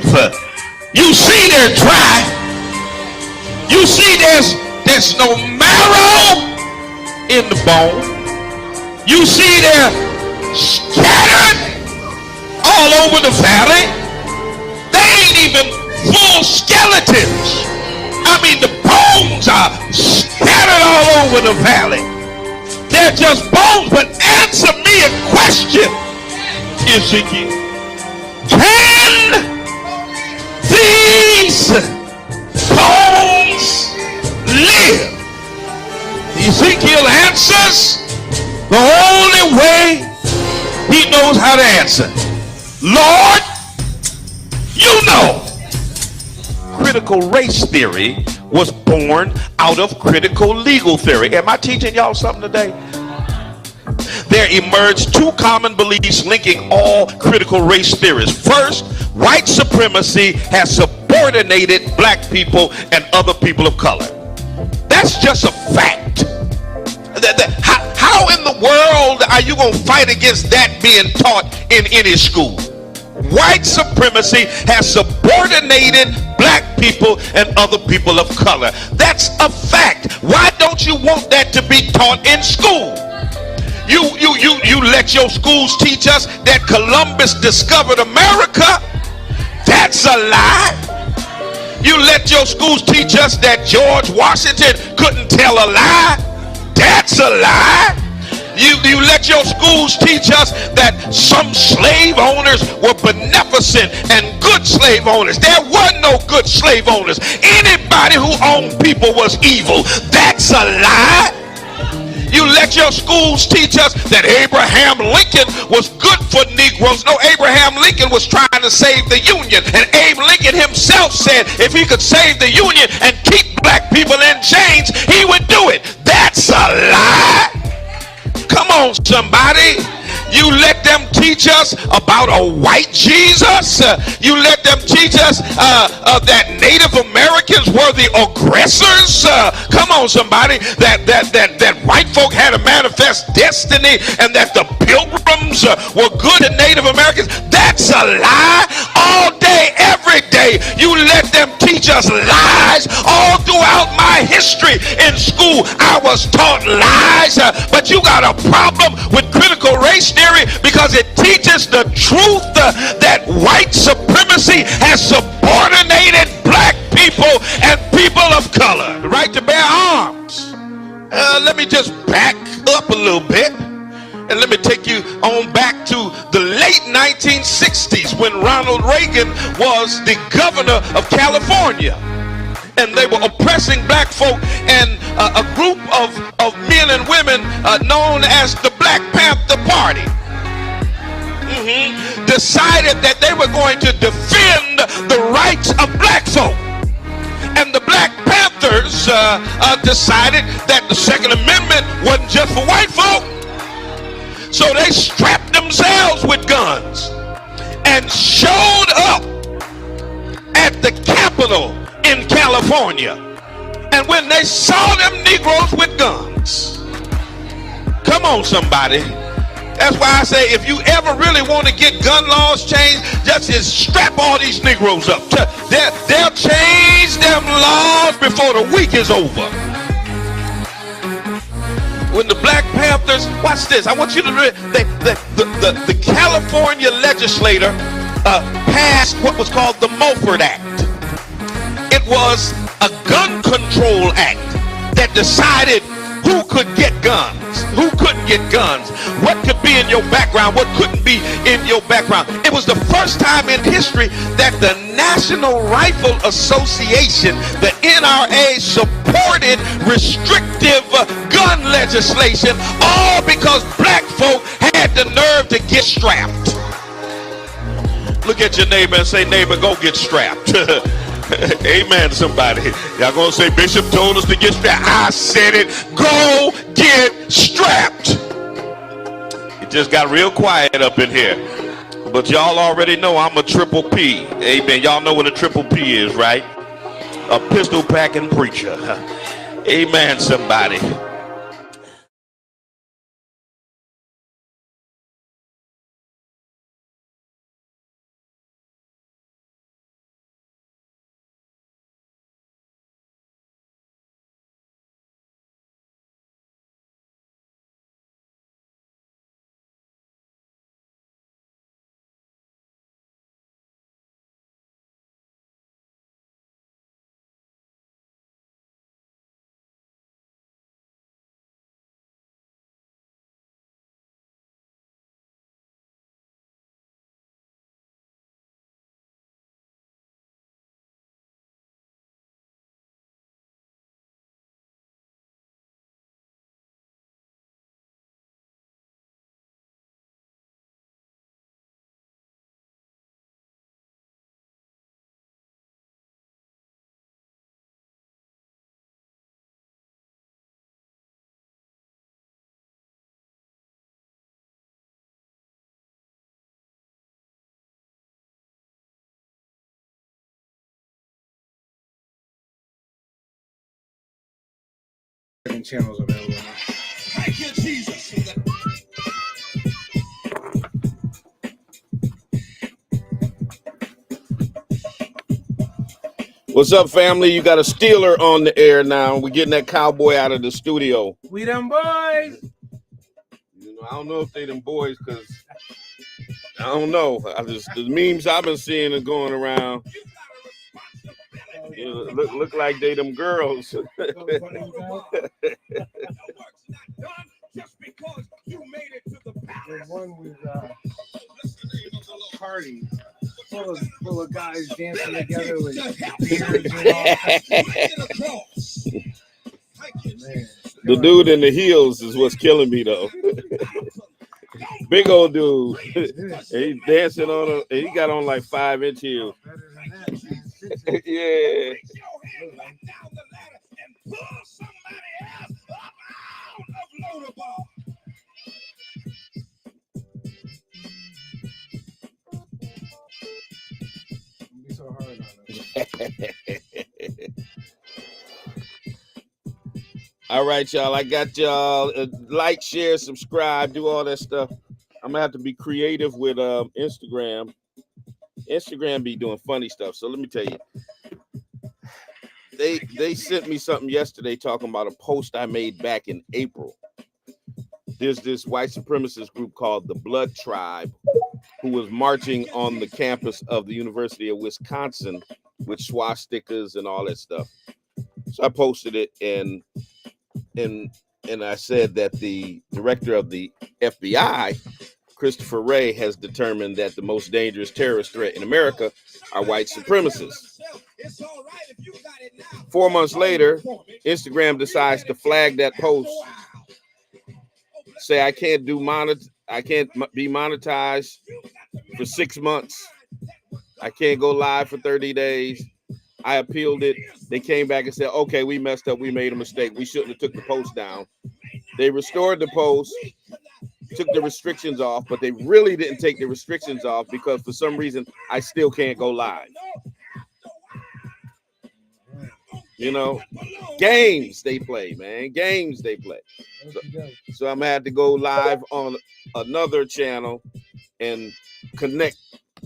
live. You see they're dry. You see there's no marrow in the bone. You see they're scattered all over the valley. They ain't even full skeletons. I mean, the bones are scattered all over the valley. They're just bones. But answer me a question, Ezekiel. Can these bones live? Ezekiel answers the only way he knows how to answer. Lord, you know. Critical race theory was born out of critical legal theory. Am I teaching y'all something today? There emerged two common beliefs linking all critical race theories. First, white supremacy has subordinated black people and other people of color. That's just a fact. How in the world are you going to fight against that being taught in any school? White supremacy has subordinated black people and other people of color. That's a fact. Why don't you want that to be taught in school? You let your schools teach us that Columbus discovered America. That's a lie. You let your schools teach us that George Washington couldn't tell a lie. That's a lie. You let your schools teach us that some slave owners were beneficent and good slave owners. There were no good slave owners. Anybody who owned people was evil. That's a lie. You let your schools teach us that Abraham Lincoln was good for Negroes. No, Abraham Lincoln was trying to save the Union. And Abe Lincoln himself said if he could save the Union and keep black people in chains, he would do it. That's a lie. Come on, somebody. You let them teach us about a white Jesus. You let them teach us that Native Americans were the aggressors. Come on, somebody. That white folk had a manifest destiny and that the Pilgrims were good at Native Americans. That's a lie. All day, every day, you let them teach us lies. All throughout my history in school, I was taught lies. But you got a problem with critical race theory because it teaches the truth that white supremacy has subordinated black people and people of color. The right to bear arms. Let me just back up a little bit and let me take you on back to the late 1960s when Ronald Reagan was the governor of California. And they were oppressing black folk, and a group of men and women known as the Black Panther Party decided that they were going to defend the rights of black folk. And the Black Panthers decided that the Second Amendment wasn't just for white folk. So they strapped themselves with guns and showed up at the Capitol in California. And when they saw them Negroes with guns, come on, somebody. That's why I say if you ever really want to get gun laws changed, just strap all these Negroes up. They'll change them laws before the week is over. When the Black Panthers, watch this, I want you to read, the California legislator passed what was called the Mulford Act. It was a gun control act that decided who could get guns, who couldn't get guns, what could be in your background, what couldn't be in your background. It was the first time in history that the National Rifle Association, the NRA, supported restrictive gun legislation, all because black folk had the nerve to get strapped. Look at your neighbor and say, neighbor, go get strapped. Amen, somebody. Y'all gonna say Bishop told us to get strapped. I said it. Go get strapped. It just got real quiet up in here. But y'all already know I'm a triple P. Amen. Y'all know what a triple P is, right? A pistol packing preacher. Amen, somebody. streaming channels available now. Thank you, Jesus. What's up, family? You got a Steeler on the air now. We're getting that cowboy out of the studio. We them boys. You know, I don't know if they them boys, because I don't know. The memes I've been seeing are going around. You know, look like they them girls. There's one with party full of guys dancing together with beards and all. Man, the dude in the heels is what's killing me, though. Big old dude. He's dancing on he got on like 5-inch heels. Yeah. Be so hard on us. All right, y'all. I got y'all. Like, share, subscribe, do all that stuff. I'm gonna have to be creative with Instagram. Instagram be doing funny stuff. So let me tell you. They sent me something yesterday talking about a post I made back in April. There's this white supremacist group called the Blood Tribe who was marching on the campus of the University of Wisconsin with swastikas and all that stuff. So I posted it and I said that the director of the FBI, Christopher Wray, has determined that the most dangerous terrorist threat in America are white supremacists. 4 months later, Instagram decides to flag that post. Say I can't be monetized for 6 months. I can't go live for 30 days. I appealed it. They came back and said, okay, we messed up. We made a mistake. We shouldn't have took the post down. They restored the post, took the restrictions off, but they really didn't take the restrictions off because for some reason I still can't go live. You know, games they play, man. Games they play. So I'm gonna have to go live on another channel and connect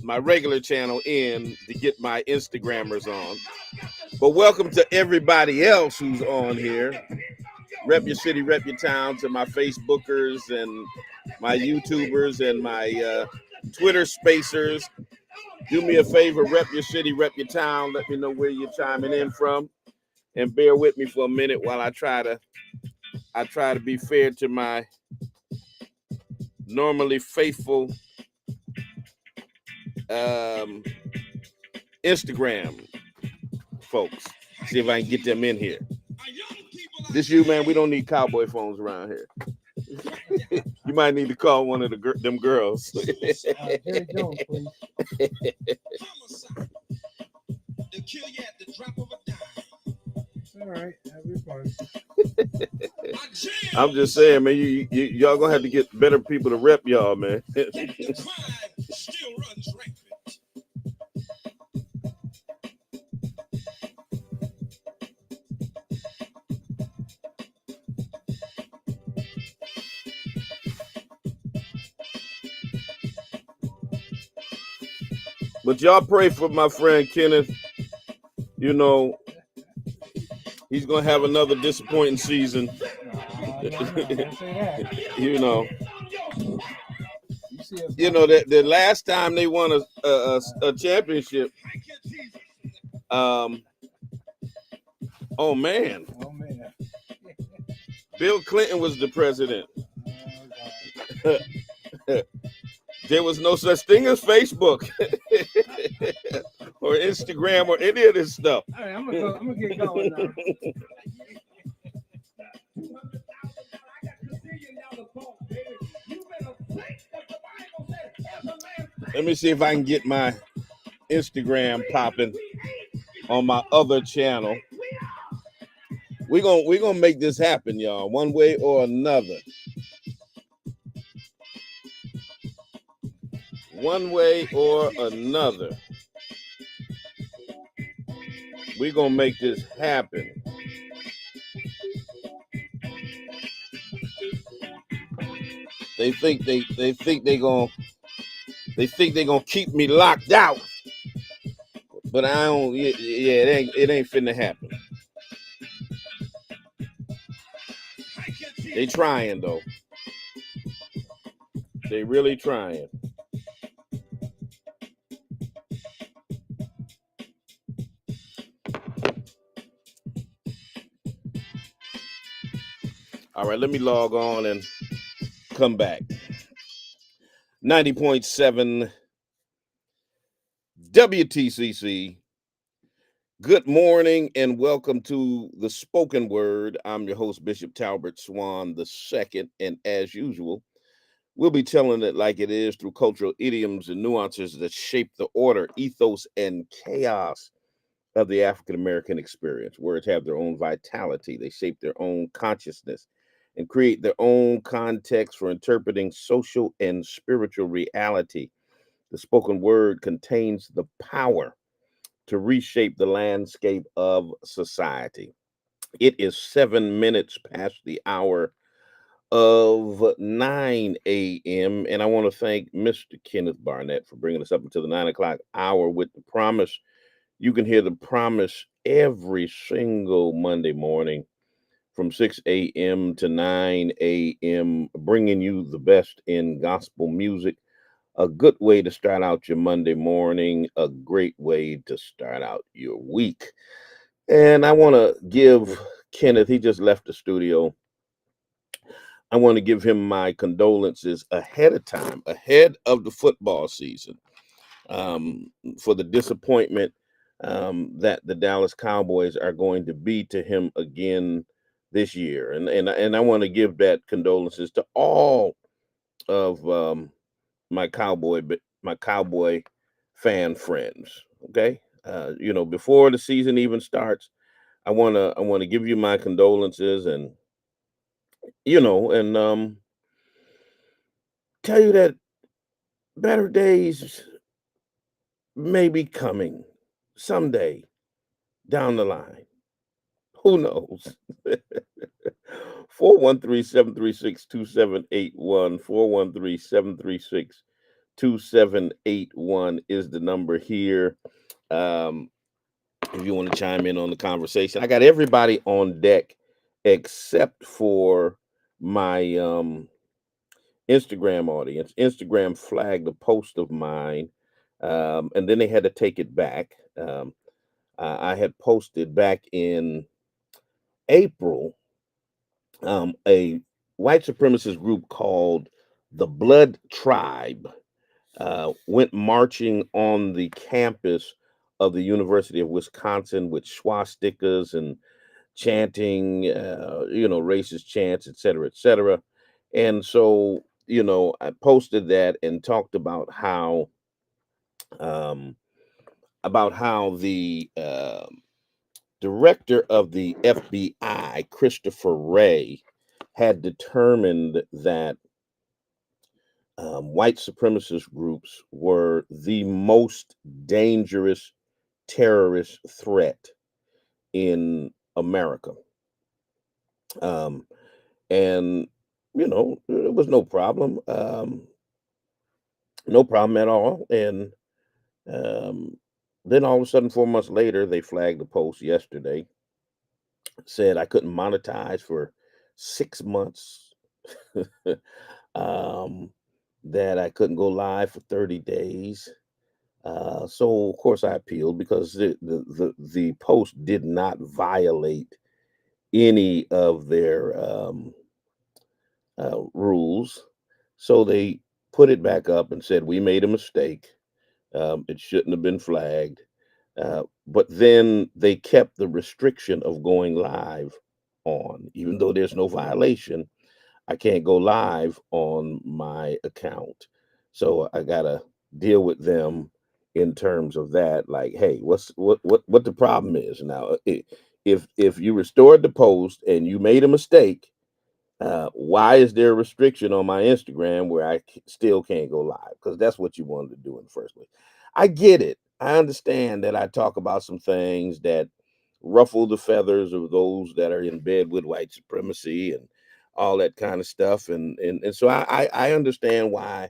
my regular channel in to get my Instagrammers on. But welcome to everybody else who's on here. Rep your city, rep your town, to my Facebookers and my YouTubers and my Twitter spacers. Do me a favor, rep your city, rep your town. Let me know where you're chiming in from. And bear with me for a minute while I try to be fair to my normally faithful Instagram folks. See if I can get them in here. This you, man, we don't need cowboy phones around here. You might need to call one of them girls. Jerry Jones, please. All right, have your fun. I'm just saying, man, y'all gonna have to get better people to rep y'all, man. But y'all pray for my friend Kenneth. You know, he's gonna have another disappointing season. You know. You know that the last time they won a championship. Oh man. Bill Clinton was the president. There was no such thing as Facebook or Instagram or any of this stuff. All right, I'm gonna get going now. Let me see if I can get my Instagram popping on my other channel. We're gonna make this happen, y'all, one way or another. One way or another. We're gonna make this happen. they think they gonna keep me locked out, but I don't. Yeah, it ain't finna happen. They trying though. They really trying. All right, let me log on and come back. 90.7 WTCC. Good morning and welcome to the Spoken Word. I'm your host, Bishop Talbert Swan the second, and as usual, we'll be telling it like it is through cultural idioms and nuances that shape the order, ethos, and chaos of the African American experience. Words have their own vitality, they shape their own consciousness and create their own context for interpreting social and spiritual reality. The spoken word contains the power to reshape the landscape of society. It is 7 minutes past the hour of 9 a.m. And I want to thank Mr. Kenneth Barnett for bringing us up until the 9 o'clock hour with the promise. You can hear the promise every single Monday morning from 6 a.m. to 9 a.m., bringing you the best in gospel music. A good way to start out your Monday morning, a great way to start out your week. And I want to give Kenneth, he just left the studio. I want to give him my condolences ahead of time, ahead of the football season, um, for the disappointment that the Dallas Cowboys are going to be to him again this year. And I want to give that condolences to all of my Cowboy fan friends. Okay, before the season even starts, I wanna give you my condolences and tell you that better days may be coming someday down the line. Who knows? 413-736-2781. 413-736-2781 is the number here. Um, if you want to chime in on the conversation, I got everybody on deck except for my Instagram audience. Instagram flagged a post of mine, and then they had to take it back. I had posted back in April a white supremacist group called the Blood Tribe went marching on the campus of the University of Wisconsin with swastikas and chanting, racist chants, et cetera, et cetera. And so, I posted that and talked um, about how the director of the FBI, Christopher Wray, had determined that white supremacist groups were the most dangerous terrorist threat in America. Um, and, it was no problem. No problem at all. And um, then all of a sudden, 4 months later, they flagged the post yesterday, said I couldn't monetize for 6 months, um, that I couldn't go live for 30 days. So of course I appealed because the post did not violate any of their rules. So they put it back up and said we made a mistake. It shouldn't have been flagged. But then they kept the restriction of going live on, even though there's no violation. I can't go live on my account. So I gotta deal with them in terms of that. Like, hey, what the problem is now? If you restored the post and you made a mistake, why is there a restriction on my Instagram where still can't go live? Because that's what you wanted to do in the first place. I get it. I understand that I talk about some things that ruffle the feathers of those that are in bed with white supremacy and all that kind of stuff. And so I understand why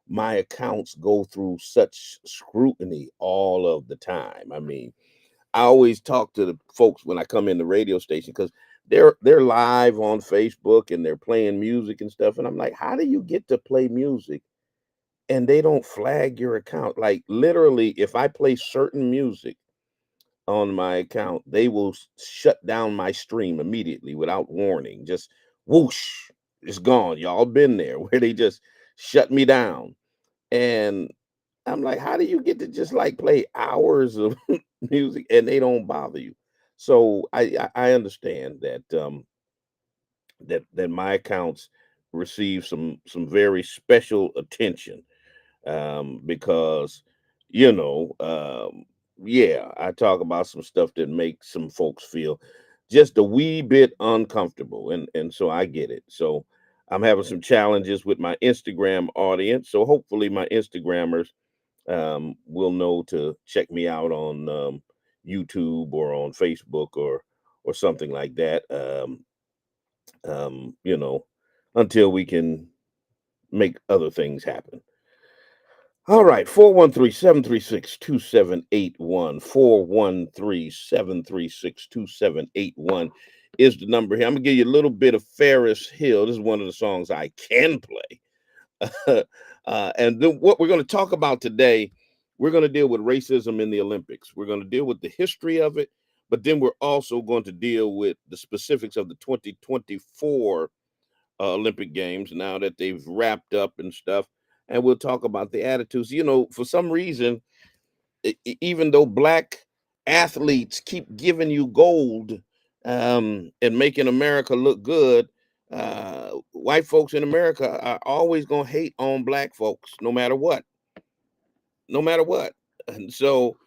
my accounts go through such scrutiny all of the time. I mean, I always talk to the folks when I come in the radio station because they're live on Facebook and they're playing music and stuff. And I'm like, how do you get to play music and they don't flag your account? Like literally, if I play certain music on my account, they will shut down my stream immediately without warning. Just whoosh, it's gone. Y'all been there where they just shut me down. And I'm like, how do you get to just like play hours of music and they don't bother you? So I understand that my accounts receive some very special attention, because yeah, I talk about some stuff that makes some folks feel just a wee bit uncomfortable, and so I get it. So I'm having some challenges with my Instagram audience, so hopefully my Instagrammers will know to check me out on YouTube or on Facebook or something like that. Um, you know, until we can make other things happen. All right, 413-736-2781. 413-736-2781 is the number here. I'm going to give you a little bit of Ferris Hill. This is one of the songs I can play. And then what we're going to talk about today, we're going to deal with racism in the Olympics. We're going to deal with the history of it, but then we're also going to deal with the specifics of the 2024 Olympic Games now that they've wrapped up and stuff. And we'll talk about the attitudes. For some reason, even though black athletes keep giving you gold, and making America look good, white folks in America are always going to hate on black folks no matter what, no matter what. And so,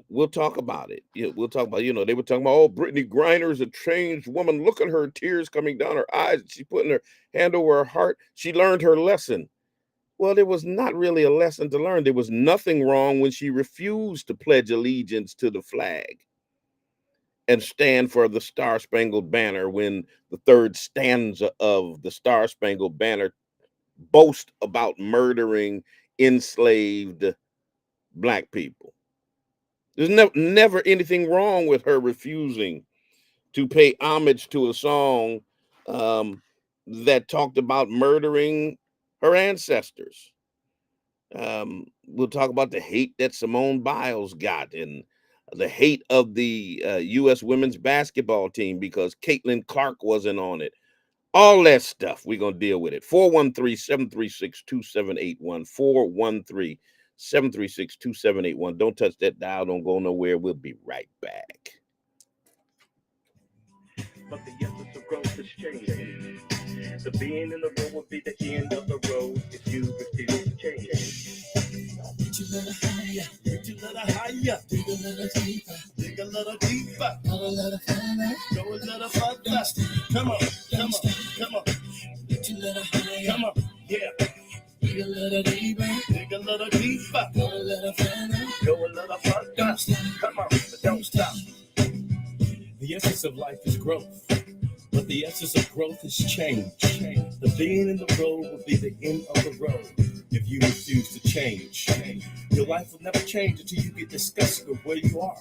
we'll talk about it. Yeah, we'll talk about, they were talking about, oh, Brittany Griner is a changed woman. Look at her tears coming down her eyes. She's putting her hand over her heart. She learned her lesson. Well, there was not really a lesson to learn. There was nothing wrong when she refused to pledge allegiance to the flag and stand for the Star Spangled Banner when the third stanza of the Star Spangled Banner boast about murdering enslaved black people. There's never anything wrong with her refusing to pay homage to a song that talked about murdering her ancestors. We'll talk about the hate that Simone Biles got and the hate of the U.S. women's basketball team because Caitlin Clark wasn't on it. All that stuff, we're going to deal with it. 413-736-2781. 413-736-2781. Don't touch that dial. Don't go nowhere. We'll be right back. But the essence of growth is changing. The being in the road will be the end of the road if you refuse to change. Reach a little higher, reach a little higher, dig a little deeper, dig a little deeper, go a little further, go a little further. Come on, come on, come on. Reach a little higher, come on, yeah. Dig a little deeper, dig a little deeper, go a little further, go a little further. Come on, but don't stop. The essence of life is growth. But the essence of growth is change. The being in the road will be the end of the road if you refuse to change. Your life will never change until you get disgusted with where you are.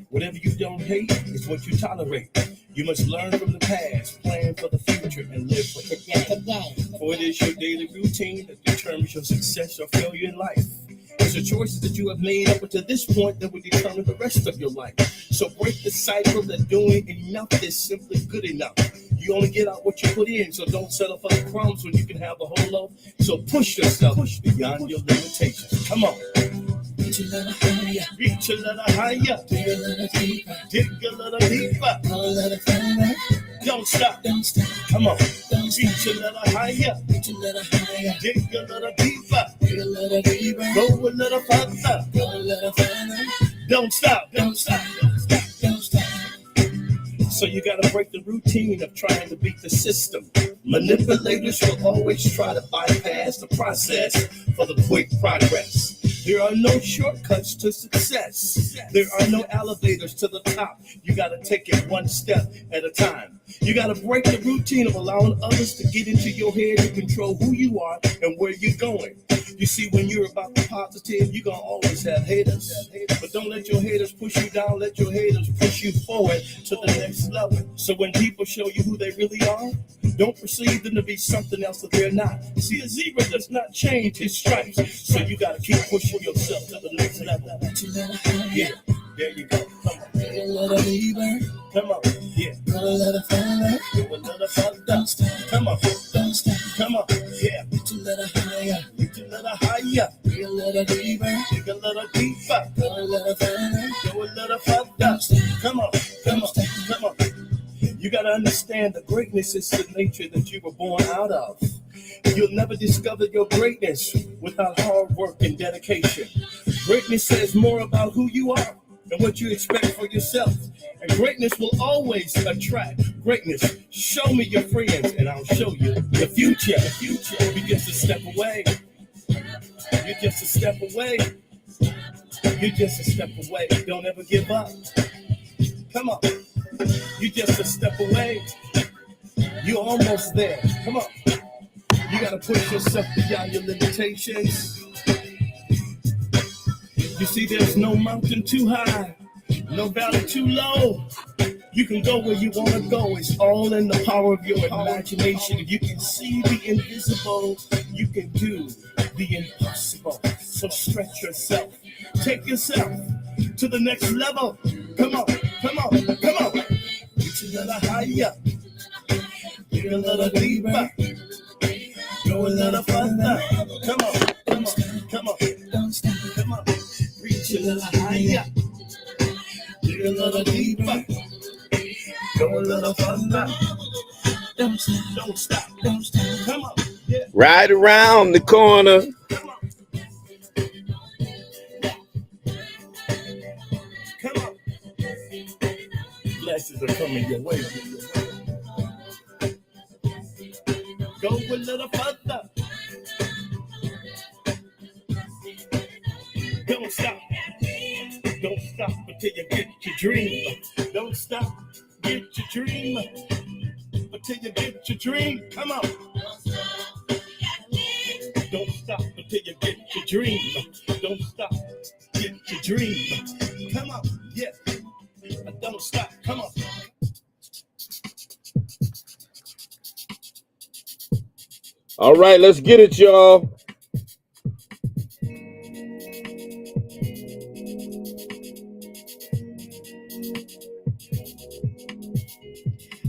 Whatever you don't hate is what you tolerate. You must learn from the past, plan for the future, and live for today. For it is your daily routine that determines your success or failure in life. It's the choices that you have made up until this point that will determine the rest of your life. So break the cycle that doing enough is simply good enough. You only get out what you put in, so don't settle for the crumbs when you can have the whole loaf. So push yourself beyond your limitations. Come on. Reach a little higher. Reach a little higher. Dig a little deeper. Dig a little deeper. Go a little further. Don't stop. Don't stop. Come on. Don't reach a little higher. Reach a little higher. Dig a little deeper. Dig a little deeper. Go a little further. Go a little further. Don't stop. Don't stop. Don't stop. Don't stop. So you gotta break the routine of trying to beat the system. Manipulators will always try to bypass the process for the quick progress. There are no shortcuts to success. There are no elevators to the top. You gotta take it one step at a time. You gotta break the routine of allowing others to get into your head and control who you are and where you're going. You see, when you're about the positive, you're gonna always have haters. But don't let your haters push you down, let your haters push you forward to the next level. So when people show you who they really are, don't perceive them to be something else that they're not. See, a zebra does not change his stripes. So you gotta keep pushing yourself to the next level. Yeah, there you go. Come on. Come on. Yeah. Go a little further. Go a little further. Come on. Don't stop. Come on. Yeah. Reach a little higher. Reach a little higher. Dig a little deeper. Dig a little deeper. Go a little further. Go a little further. Come on. Come on. Come on. You gotta understand that greatness is the nature that you were born out of. You'll never discover your greatness without hard work and dedication. Greatness says more about who you are and what you expect for yourself. And greatness will always attract greatness. Show me your friends and I'll show you the future. The future. You're just a step away. You're just a step away. You're just a step away. Don't ever give up. Come on. You're just a step away. You're almost there. Come on. You gotta push yourself beyond your limitations. You see, there's no mountain too high, no valley too low. You can go where you wanna go. It's all in the power of your imagination. If you can see the invisible, you can do the impossible. So stretch yourself. Take yourself to the next level. Come on, come on, come on. Reach a little higher. Get a little deeper. Go a little further. Come on, come on, come on. Don't stop, come on. Reach a little higher. Dig a little deeper. Go a little further. Don't stop, don't stop, don't stop. Come on. Yeah. Right around the corner. Come on. Come on. Blessings are coming your way. Go a little further. Don't stop. Don't stop until you get your dream. Don't stop. Get your dream. Until you get your dream. Come on. Don't stop until you get your dream. Don't stop. Get your dream. Come on. Yeah. Don't stop. Come on. All right, let's get it, y'all.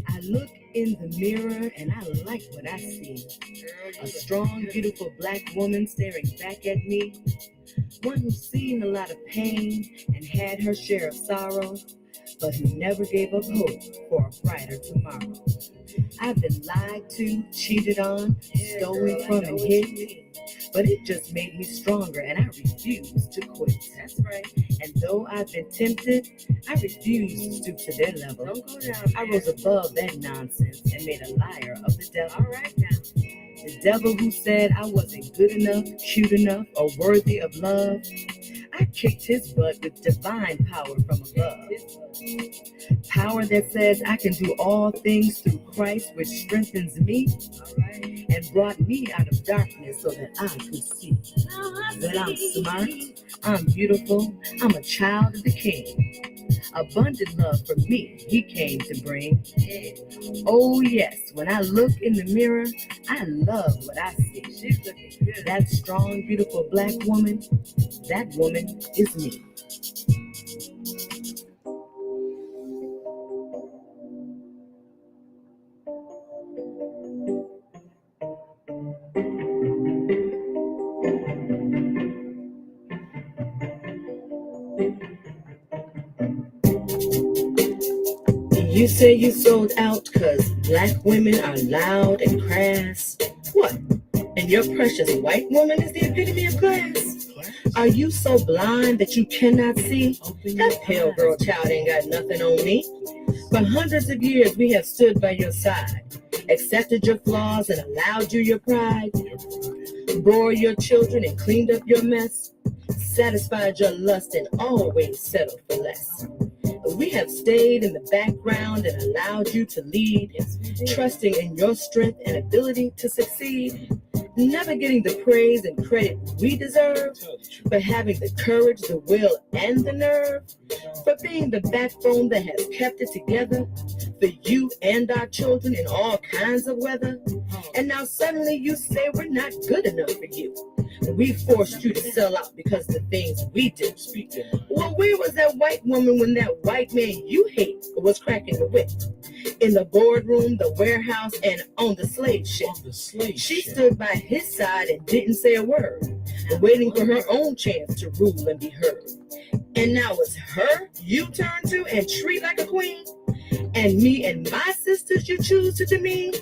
I look in the mirror and I like what I see. A strong, beautiful black woman staring back at me. One who's seen a lot of pain and had her share of sorrow, but who never gave up hope for a brighter tomorrow. I've been lied to, cheated on, stolen from and hit, but it just made me stronger and I refuse to quit. That's right. And though I've been tempted, I refuse to stoop to their level. Don't go down. I rose above that nonsense and made a liar of the devil. All right now. The devil who said I wasn't good enough, cute enough, or worthy of love, I kicked his butt with divine power from above. Power that says I can do all things through Christ, which strengthens me and brought me out of darkness so that I could see that I'm smart, I'm beautiful, I'm a child of the King. Abundant love for me he came to bring. Oh yes, when I look in the mirror, I love what I see. She's looking good. That strong, beautiful black woman, that woman is me. You say you sold out because black women are loud and crass. What? And your precious white woman is the epitome of class? Are you so blind that you cannot see? That pale girl child ain't got nothing on me. For hundreds of years we have stood by your side, accepted your flaws and allowed you your pride, bore your children and cleaned up your mess, satisfied your lust and always settled for less. We have stayed in the background and allowed you to lead, trusting in your strength and ability to succeed, never getting the praise and credit we deserve, but having the courage, the will, and the nerve, for being the backbone that has kept it together for you and our children in all kinds of weather. And now suddenly you say we're not good enough for you. We forced you to sell out because of the things we did. Well, where was that white woman when that white man you hate was cracking the whip? In the boardroom, the warehouse, and on the slave ship. She stood by his side and didn't say a word, waiting for her own chance to rule and be heard. And now it's her you turn to and treat like a queen? And me and my sisters you choose to demean?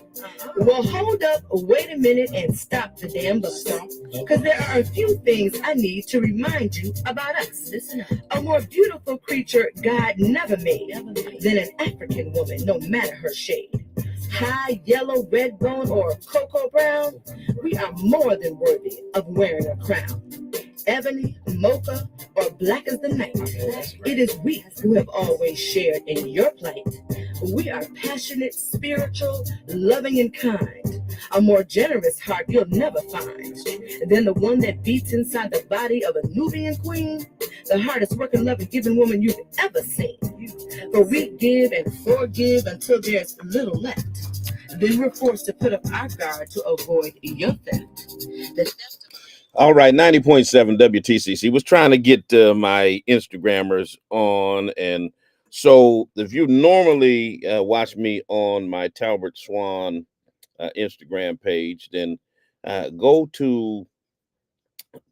Well, hold up, wait a minute, and stop the damn bus. Because there are a few things I need to remind you about us. Listen up. A more beautiful creature God never made than an African woman, no matter her shade. High, yellow, red bone, or cocoa brown, we are more than worthy of wearing a crown. Ebony, mocha, or black as the night. It is we who have always shared in your plight. We are passionate, spiritual, loving, and kind. A more generous heart you'll never find than the one that beats inside the body of a Nubian queen, the hardest working, loving, giving woman you've ever seen. For we give and forgive until there's little left. Then we're forced to put up our guard to avoid your theft. All right, 90.7 WTCC was trying to get my Instagrammers on. And so if you normally watch me on my Talbert Swan Instagram page, then go to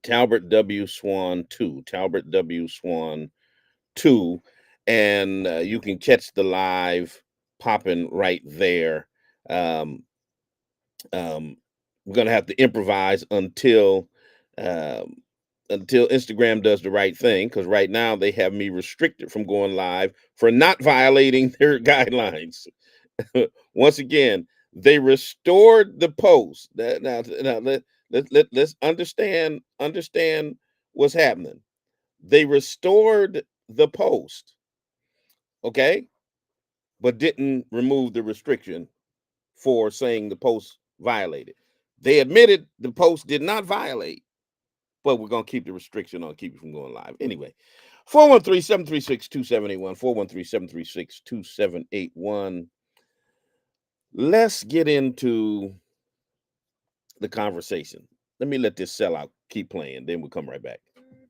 Talbert W. Swan 2, Talbert W. Swan 2, and you can catch the live popping right there. We're going to have to improvise until Instagram does the right thing, because right now they have me restricted from going live for not violating their guidelines. Once again, they restored the post. Now let's understand what's happening. They restored the post, okay, but didn't remove the restriction for saying the post violated. They admitted the post did not violate, but we're going to keep the restriction on, keep you from going live. Anyway, 413-736-2781, 413-736-2781. Let's get into the conversation. Let me let this sellout keep playing, then we'll come right back.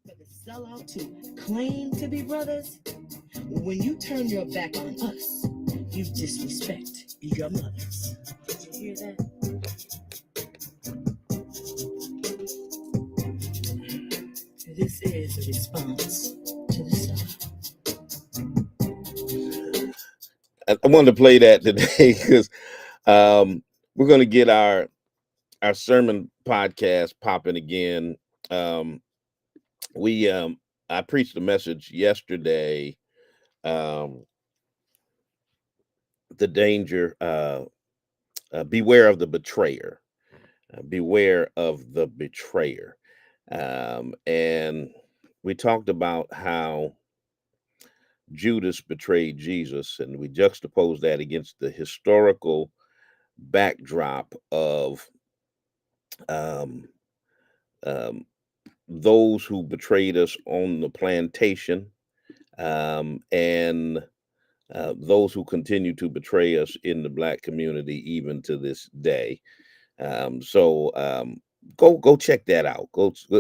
For the sellout to claim to be brothers, when you turn your back on us, you disrespect your mothers. Did you hear that? This is a response to the sellout. I wanted to play that today because we're going to get our sermon podcast popping again. I preached a message yesterday, the danger, beware of the betrayer. Beware of the betrayer. And we talked about how Judas betrayed Jesus, and we juxtaposed that against the historical backdrop of um, those who betrayed us on the plantation, and those who continue to betray us in the Black community even to this day. So go check that out.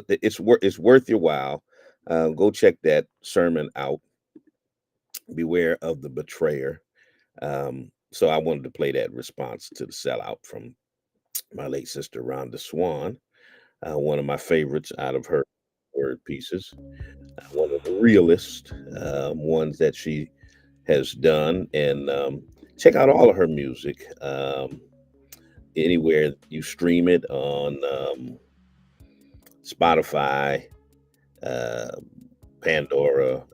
It's worth your while. Go check that sermon out. Beware of the betrayer. So I wanted to play that response to the sellout from my late sister Rhonda Swan, one of my favorites out of her word pieces, one of the realest ones that she has done. And check out all of her music. Anywhere you stream it on Spotify, Pandora,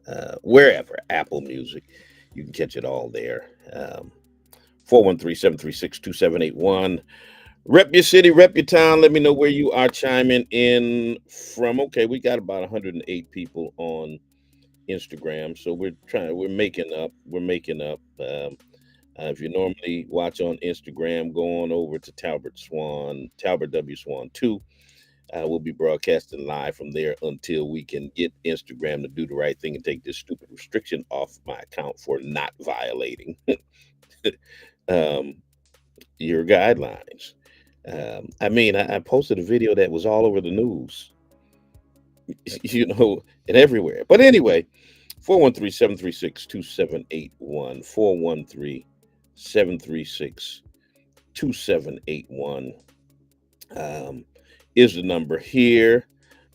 wherever, Apple Music, you can catch it all there. 413-736-2781. Rep your city, rep your town. Let me know where you are chiming in from. Okay, we got about 108 people on Instagram, so we're making up. We're making up. If you normally watch on Instagram, go on over to Talbert Swan, Talbert W Swan 2. We'll be broadcasting live from there until we can get Instagram to do the right thing and take this stupid restriction off my account for not violating um, your guidelines. I mean, I posted a video that was all over the news, and everywhere. But anyway, 413-736-2781, 413-736-2781 is the number here.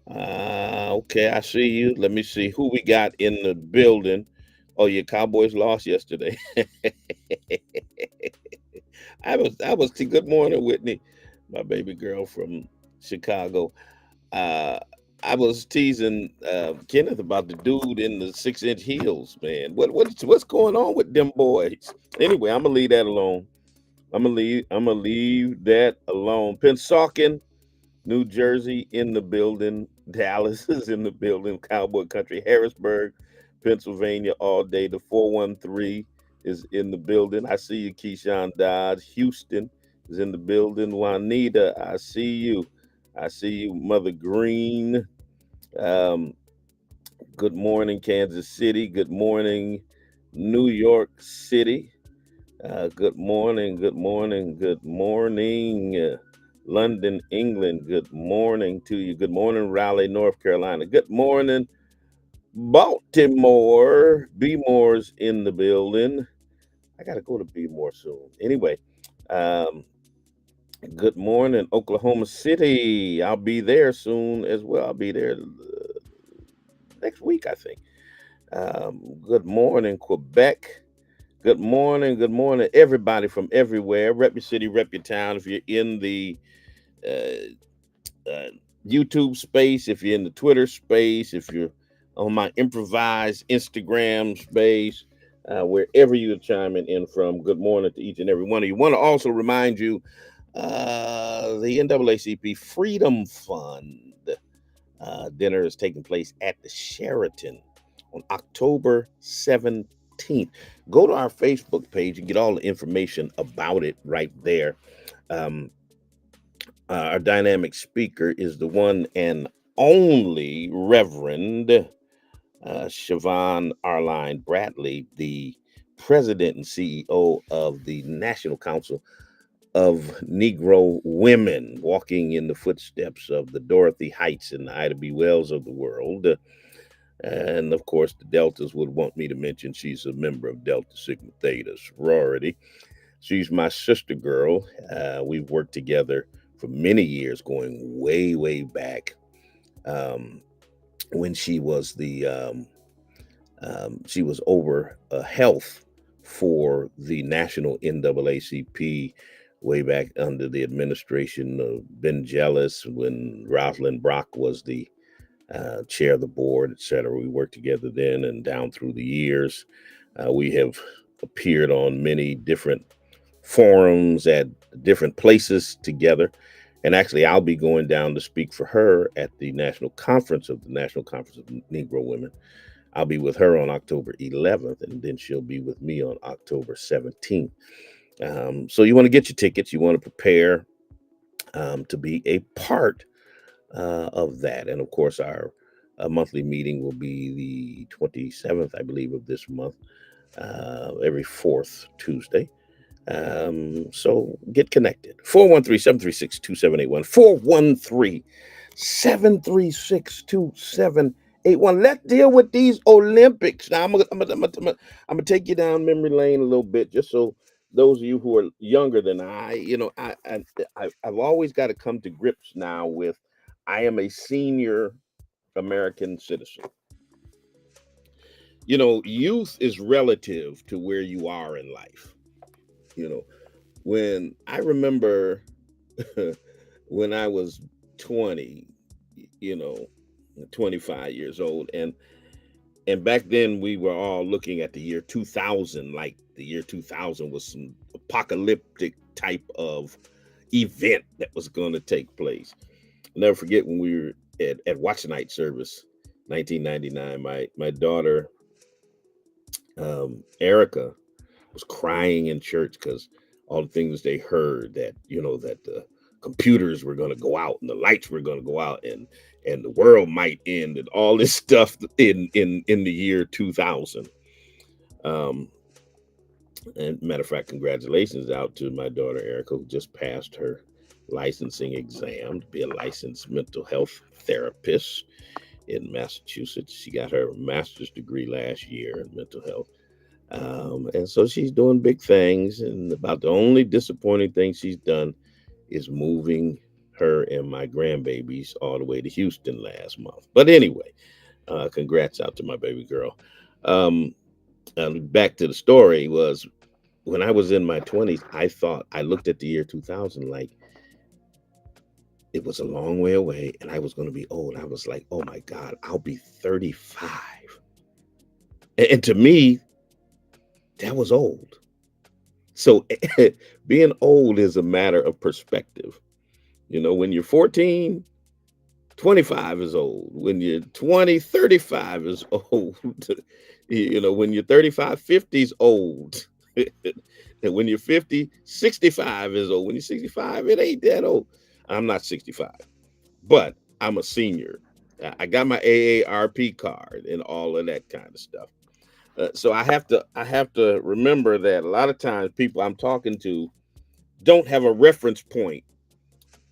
Okay, I see you. Let me see who we got in the building. Oh, your Cowboys lost yesterday. Good morning, Whitney, my baby girl from Chicago. Uh, I was teasing Kenneth about the dude in the 6-inch heels, man. What's going on with them boys? Anyway, I'm gonna leave that alone. I'm gonna leave that alone. Pensauken, New Jersey in the building. Dallas is in the building. Cowboy Country, Harrisburg, Pennsylvania all day. The 413 is in the building. I see you, Keyshawn Dodge. Houston is in the building. Juanita, I see you. I see you, Mother Green. Um, good morning, Kansas City. Good morning, New York City. Good morning, good morning, good morning, London, England. Good morning to you. Good morning, Raleigh, North Carolina. Good morning, Baltimore. B-More's in the building. I got to go to B-More soon. Anyway, um, good morning, Oklahoma City. I'll be there soon as well. I'll be there next week, I think. Good morning, Quebec. Good morning, everybody from everywhere. Rep your city, rep your town. If you're in the uh, YouTube space, if you're in the Twitter space, if you're on my improvised Instagram space, wherever you're chiming in from, good morning to each and every one of you. Want to also remind you the NAACP Freedom Fund dinner is taking place at the Sheraton on October 17th. Go to our Facebook page and get all the information about it right there. Um, our dynamic speaker is the one and only Reverend Siobhan Arline Bradley, the president and CEO of the National Council of Negro Women, walking in the footsteps of the Dorothy Heights and the Ida B. Wells of the world. And of course, the Deltas would want me to mention she's a member of Delta Sigma Theta sorority. She's my sister girl. We've worked together for many years, going way, way back um, when she was over health for the national NAACP way back under the administration of Ben Jealous when Rosalind Brock was the chair of the board, etc. We worked together then and down through the years. We have appeared on many different forums at different places together. And actually, I'll be going down to speak for her at the National Conference of Negro Women. I'll be with her on October 11th, and then she'll be with me on October 17th. So you want to get your tickets. You want to prepare to be a part of that. And of course, our monthly meeting will be the 27th, I believe, of this month, every fourth Tuesday. So get connected. 413-736-2781. 413-736-2781. Let's deal with these Olympics. Now, I'm gonna take you down memory lane a little bit, just so those of you who are younger than I've always got to come to grips now with I am a senior American citizen. Youth is relative to where you are in life. You know, when I remember when I was 20, you know, 25 years old, and back then we were all looking at the year 2000, like the year 2000 was some apocalyptic type of event that was going to take place. I'll never forget when we were at Watch Night service, 1999. My daughter, Erica, was crying in church because all the things they heard that that the computers were going to go out and the lights were going to go out and the world might end and all this stuff in the year 2000. Um, and matter of fact, congratulations out to my daughter Erica, who just passed her licensing exam to be a licensed mental health therapist in Massachusetts. She got her master's degree last year in mental health. And so she's doing big things. And about the only disappointing thing she's done is moving her and my grandbabies all the way to Houston last month. But anyway, congrats out to my baby girl. Um, Back to the story was when I was in my 20s, I looked at the year 2000 like it was a long way away and I was going to be old. I was like, oh my God, I'll be 35. And to me, that was old. So being old is a matter of perspective. When you're 14, 25 is old. When you're 20, 35 is old. When you're 35, 50 is old. And when you're 50, 65 is old. When you're 65, it ain't that old. I'm not 65, but I'm a senior. I got my AARP card and all of that kind of stuff. So I have to remember that a lot of times people I'm talking to don't have a reference point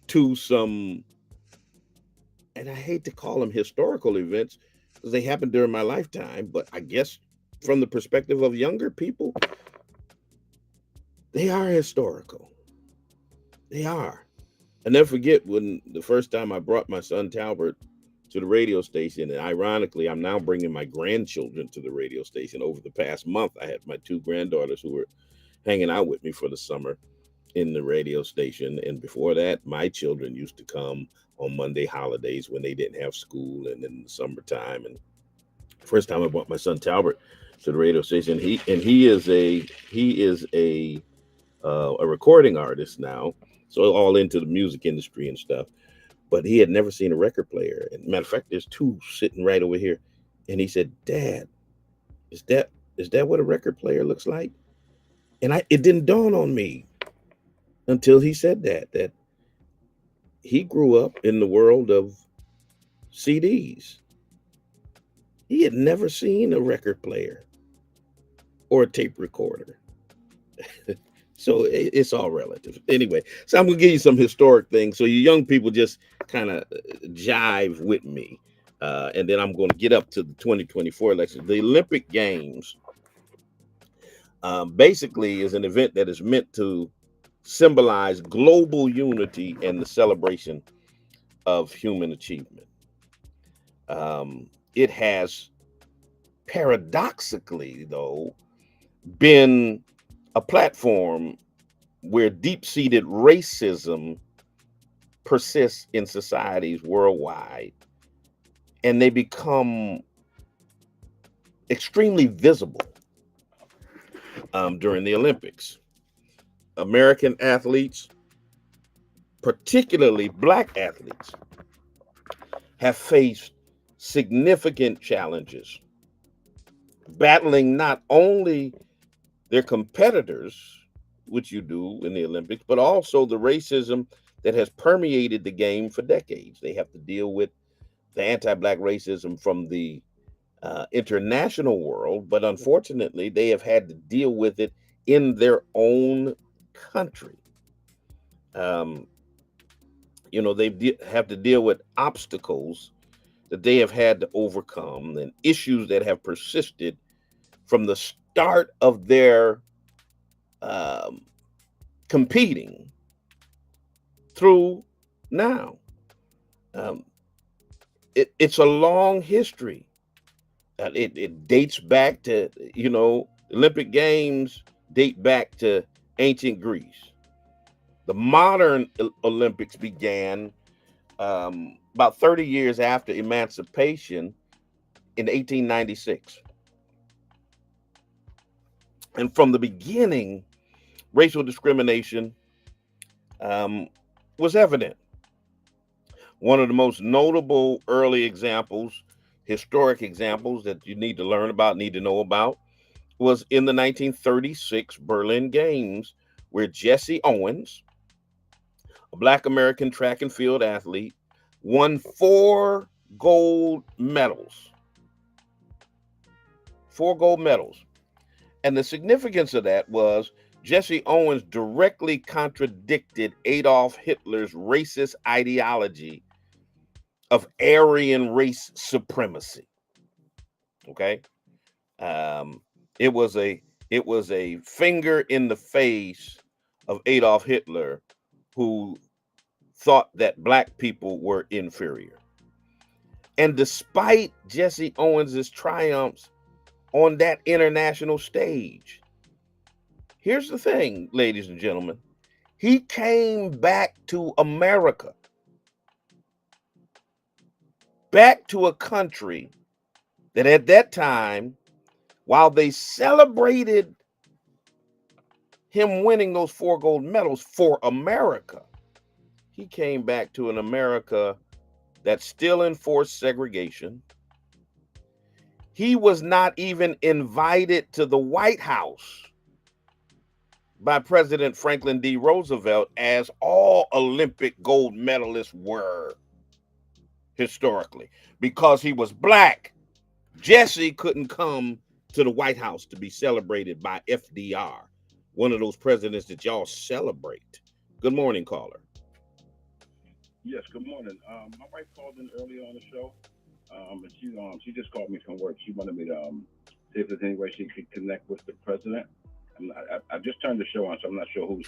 to some, and I hate to call them historical events because they happened during my lifetime, but I guess from the perspective of younger people, they are historical. They are. I never forget when the first time I brought my son Talbert to the radio station, and ironically, I'm now bringing my grandchildren to the radio station. Over the past month, I had my two granddaughters who were hanging out with me for the summer in the radio station. And before that, my children used to come on Monday holidays when they didn't have school and in the summertime. And first time I brought my son Talbert to the radio station, he is a recording artist now, so all into the music industry and stuff. But he had never seen a record player. And matter of fact, there's two sitting right over here. And he said, "Dad, is that what a record player looks like?" And it didn't dawn on me until he said that he grew up in the world of CDs. He had never seen a record player or a tape recorder. So it's all relative. Anyway, so I'm going to give you some historic things so you young people just kind of jive with me. And then I'm going to get up to the 2024 election. The Olympic Games basically is an event that is meant to symbolize global unity and the celebration of human achievement. It has paradoxically, though, been a platform where deep-seated racism persists in societies worldwide, and they become extremely visible during the Olympics. American athletes, particularly Black athletes, have faced significant challenges, battling not only their competitors, which you do in the Olympics, but also the racism that has permeated the game for decades. They have to deal with the anti-Black racism from the international world, but unfortunately, they have had to deal with it in their own country. They have to deal with obstacles that they have had to overcome and issues that have persisted from the start of their competing through now. It's a long history. It dates back to, Olympic Games date back to ancient Greece. The modern Olympics began about 30 years after emancipation in 1896. And from the beginning, racial discrimination was evident. One of the most notable early examples, historic examples that you need to learn about, need to know about, was in the 1936 Berlin Games, where Jesse Owens, a Black American track and field athlete, won 4 gold medals. 4 gold medals. And the significance of that was Jesse Owens directly contradicted Adolf Hitler's racist ideology of Aryan race supremacy. Okay, um, it was a finger in the face of Adolf Hitler, who thought that black people were inferior. And despite Jesse Owens's triumphs on that international stage, here's the thing, ladies and gentlemen, he came back to America, back to a country that at that time, while they celebrated him winning those 4 gold medals for America, he came back to an America that still enforced segregation. He was not even invited to the White House by President Franklin D. Roosevelt, as all Olympic gold medalists were historically, because he was black. Jesse couldn't come to the White House to be celebrated by FDR, one of those presidents that y'all celebrate. Good morning, caller. Yes, good morning. My wife called in earlier on the show, and she just called me from work. She wanted me to see if there's any way she could connect with the president. I just turned the show on, so I'm not sure who's.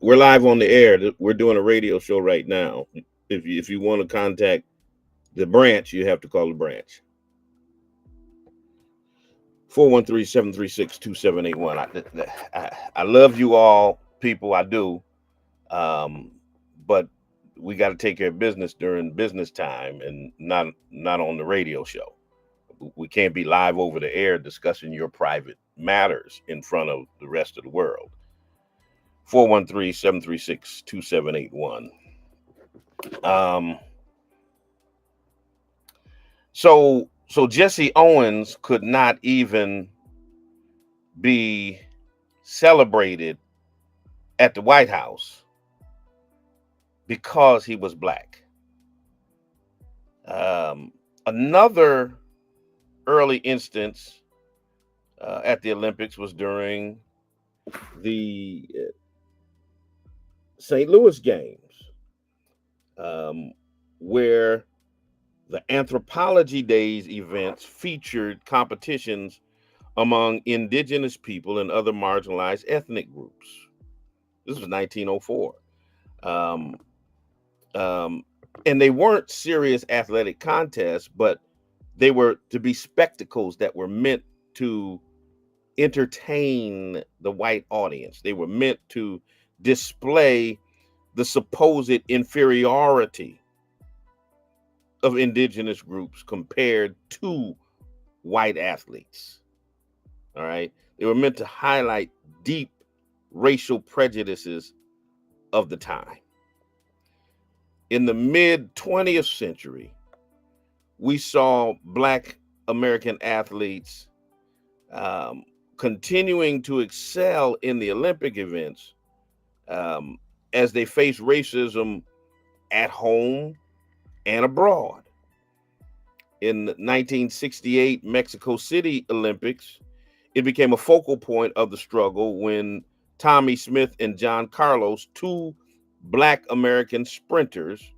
We're live on the air. We're doing a radio show right now. If you want to contact the branch, you have to call the branch. 413-736-2781. I love you all, people. I do. But we got to take care of business during business time and not on the radio show. We can't be live over the air discussing your private matters in front of the rest of the world. 413-736-2781. So Jesse Owens could not even be celebrated at the White House because he was black. Another early instance at the Olympics was during the St. Louis Games, where the Anthropology Days events featured competitions among indigenous people and other marginalized ethnic groups. This was 1904. And they weren't serious athletic contests, but they were to be spectacles that were meant to entertain the white audience. They were meant to display the supposed inferiority of indigenous groups compared to white athletes. All right. They were meant to highlight deep racial prejudices of the time. In the mid 20th century, we saw Black American athletes continuing to excel in the Olympic events as they faced racism at home and abroad. In the 1968 Mexico City Olympics, it became a focal point of the struggle when Tommy Smith and John Carlos, 2 Black American sprinters,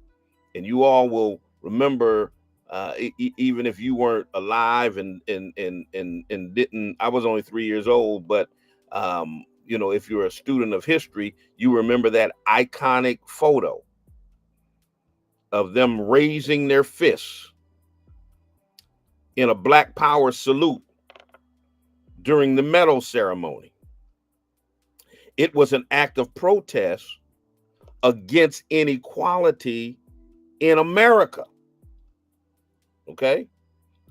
and you all will remember, even if you weren't alive and didn't, I was only 3 years old, but if you're a student of history, you remember that iconic photo of them raising their fists in a Black Power salute during the medal ceremony. It was an act of protest against inequality in America. Okay?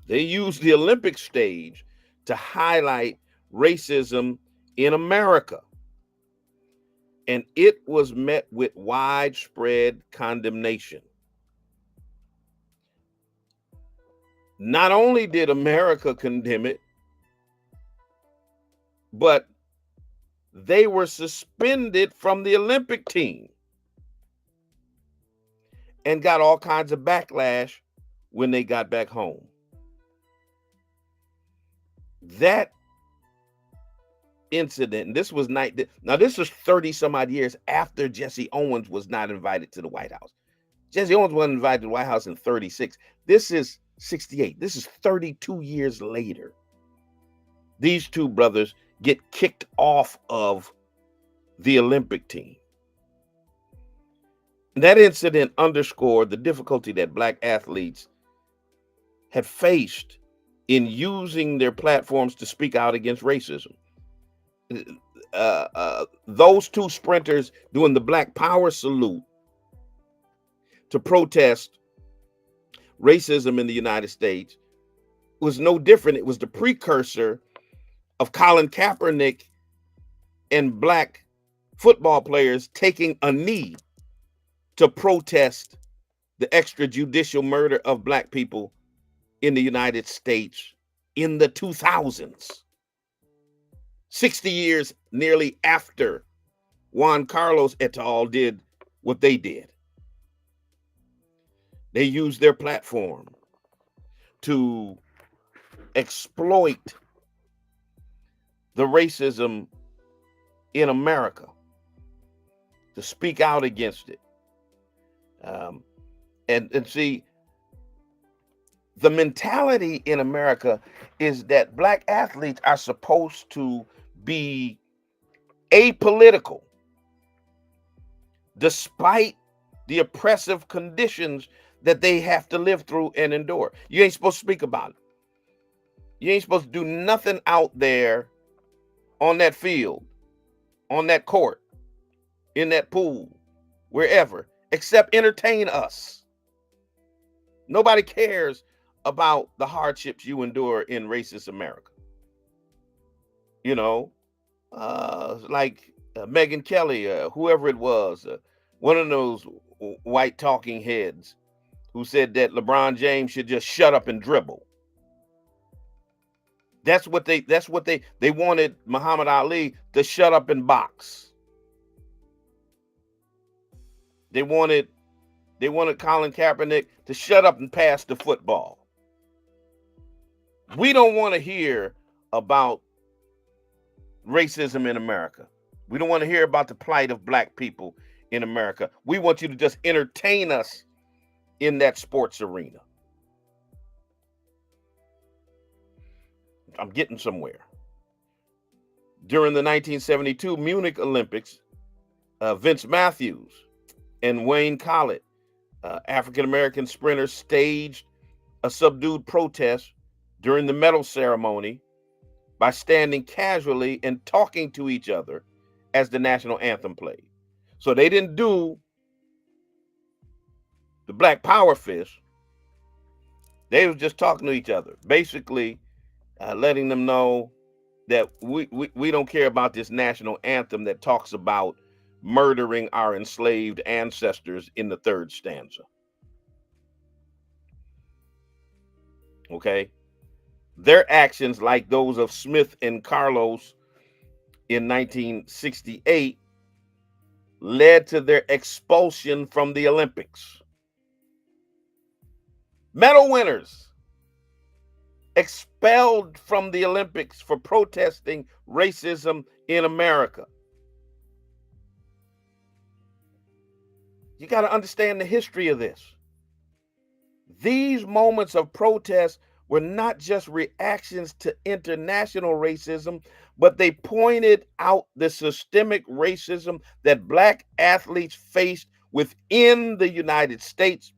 They used the Olympic stage to highlight racism in America. and it was met with widespread condemnation. Not only did America condemn it, but they were suspended from the Olympic team and got all kinds of backlash when they got back home. That incident, and this was now this was 30 some odd years after Jesse Owens was not invited to the White House. Jesse Owens wasn't invited to the White House in 36. This is 68. This is 32 years later. These two brothers get kicked off of the Olympic team. That incident underscored the difficulty that Black athletes had faced in using their platforms to speak out against racism. Those two sprinters doing the Black Power salute to protest racism in the United States was no different. It was the precursor of Colin Kaepernick and Black football players taking a knee to protest the extrajudicial murder of Black people in the United States in the 2000s. 60 years nearly after Juan Carlos et al. Did what they did. They used their platform to exploit the racism in America, to speak out against it. And see, the mentality in America is that Black athletes are supposed to be apolitical despite the oppressive conditions that they have to live through and endure. You ain't supposed to speak about it. You ain't supposed to do nothing out there on that field, on that court, in that pool, wherever, except entertain us. Nobody cares about the hardships you endure in racist America. You know, like Megyn Kelly, whoever it was, one of those white talking heads who said that LeBron James should just shut up and dribble. That's what they wanted Muhammad Ali to shut up and box. They wanted Colin Kaepernick to shut up and pass the football. We don't want to hear about racism in America. We don't want to hear about the plight of Black people in America. We want you to just entertain us in that sports arena. I'm getting somewhere. During the 1972 Munich Olympics, Vince Matthews and Wayne Collett, African-American sprinters, staged a subdued protest during the medal ceremony by standing casually and talking to each other as the national anthem played. So they didn't do the Black Power fist. They was just talking to each other, basically letting them know that we don't care about this national anthem that talks about murdering our enslaved ancestors in the third stanza. Okay? Their actions, like those of Smith and Carlos in 1968, led to their expulsion from the Olympics. Medal winners expelled from the Olympics for protesting racism in America. You got to understand the history of this. These moments of protest were not just reactions to international racism, but they pointed out the systemic racism that Black athletes faced within the United States,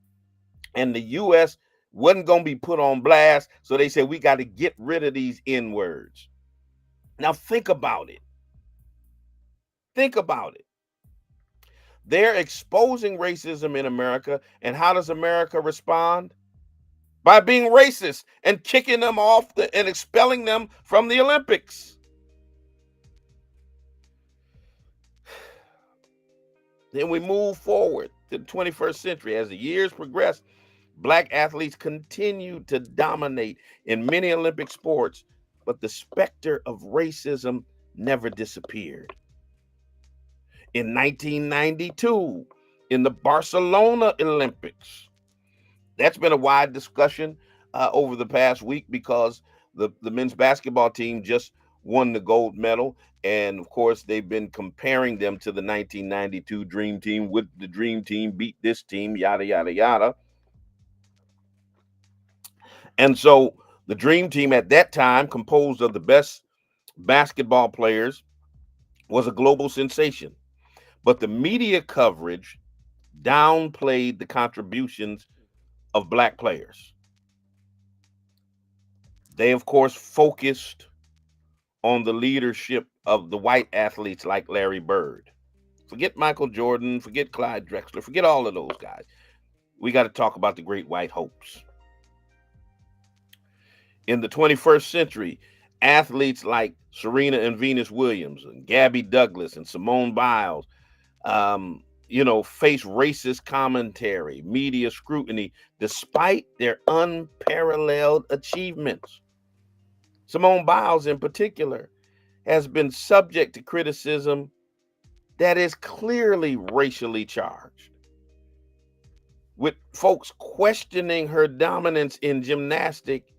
and the U.S. wasn't going to be put on blast, so they said we got to get rid of these N-words. Now think about it. Think about it. They're exposing racism in America, and how does America respond? By being racist and kicking them off and expelling them from the Olympics. Then we move forward to the 21st century. As the years progressed, Black athletes continued to dominate in many Olympic sports, but the specter of racism never disappeared. In 1992, in the Barcelona Olympics, that's been a wide discussion over the past week because the men's basketball team just won the gold medal. And of course, they've been comparing them to the 1992 Dream Team. Would the Dream Team beat this team? Yada, yada, yada. And so the Dream Team at that time, composed of the best basketball players, was a global sensation. But the media coverage downplayed the contributions of Black players. They, of course, focused on the leadership of the white athletes like Larry Bird. Forget Michael Jordan, forget Clyde Drexler, forget all of those guys. We got to talk about the great white hopes. In the 21st century, athletes like Serena and Venus Williams and Gabby Douglas and Simone Biles, face racist commentary, media scrutiny, despite their unparalleled achievements. Simone Biles, in particular, has been subject to criticism that is clearly racially charged, with folks questioning her dominance in gymnastics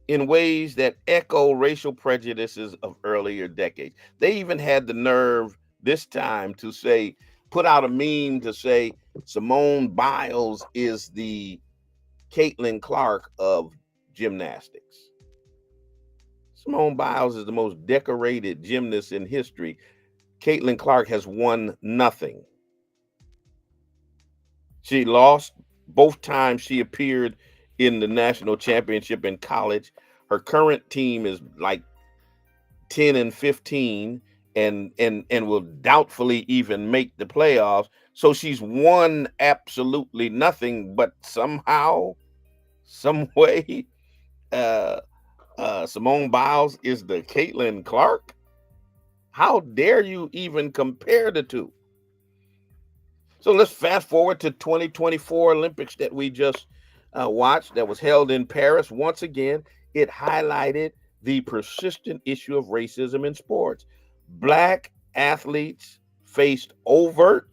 in ways that echo racial prejudices of earlier decades. They even had the nerve this time to say, put out a meme to say Simone Biles is the Caitlin Clark of gymnastics. Simone Biles is the most decorated gymnast in history. Caitlin Clark has won nothing. She lost both times she appeared in the national championship in college. Her current team is like 10 and 15 and will doubtfully even make the playoffs. So she's won absolutely nothing, but somehow, some way, Simone Biles is the Caitlin Clark? How dare you even compare the two? So let's fast forward to 2024 Olympics that we just watched, that was held in Paris. Once again, it highlighted the persistent issue of racism in sports. Black athletes faced overt